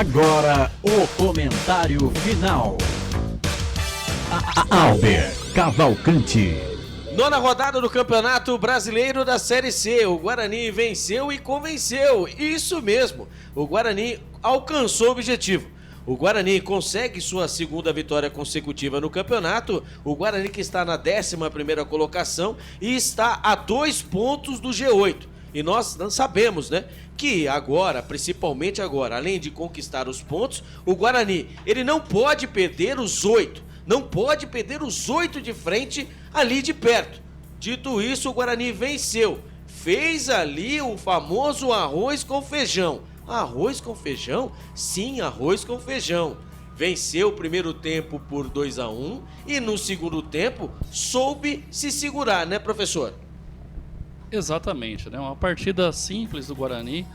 Agora, o comentário final. Albert Cavalcante. Nona rodada do Campeonato Brasileiro da Série C. O Guarani venceu e convenceu. Isso mesmo. O Guarani alcançou o objetivo. O Guarani consegue sua segunda vitória consecutiva no campeonato. O Guarani que está na 11ª colocação e está a 2 pontos do G8. E nós sabemos, né, que agora, principalmente agora, além de conquistar os pontos, o Guarani, ele não pode perder os 8. Não pode perder os 8 de frente ali de perto. Dito isso, o Guarani venceu. Fez ali o famoso arroz com feijão. Arroz com feijão? Sim, arroz com feijão. Venceu o primeiro tempo por 2-1 e no segundo tempo soube se segurar, né, professor? Exatamente, né? Uma partida simples do Guarani.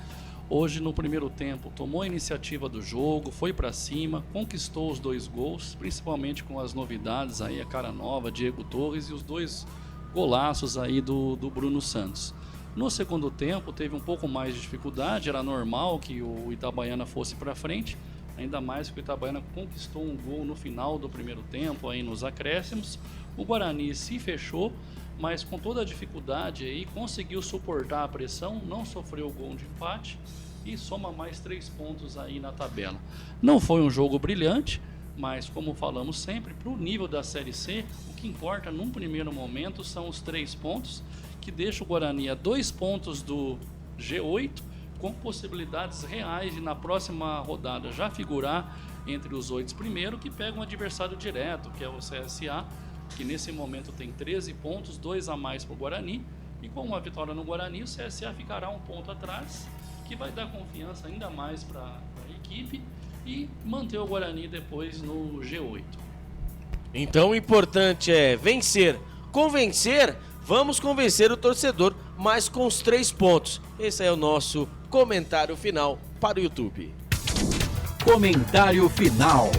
Hoje, no primeiro tempo, tomou a iniciativa do jogo, foi para cima, conquistou os 2 gols, principalmente com as novidades aí, a cara nova, Diego Torres, e os 2 golaços aí do Bruno Santos. No segundo tempo, teve um pouco mais de dificuldade, era normal que o Itabaiana fosse para frente, ainda mais que o Itabaiana conquistou um gol no final do primeiro tempo, aí nos acréscimos. O Guarani se fechou, mas com toda a dificuldade aí conseguiu suportar a pressão, não sofreu gol de empate e soma mais 3 pontos aí na tabela. Não foi um jogo brilhante, mas como falamos sempre, para o nível da Série C, o que importa num primeiro momento são os 3 pontos, que deixa o Guarani a 2 pontos do G8, com possibilidades reais de na próxima rodada já figurar entre os 8 primeiros, que pegam um adversário direto, que é o CSA, que nesse momento tem 13 pontos, 2 a mais para o Guarani, e com uma vitória no Guarani, o CSA ficará 1 ponto atrás, que vai dar confiança ainda mais para a equipe e manter o Guarani depois no G8. Então o importante é vencer, convencer, vamos convencer o torcedor, mas com os 3 pontos. Esse é o nosso comentário final para o YouTube. Comentário final.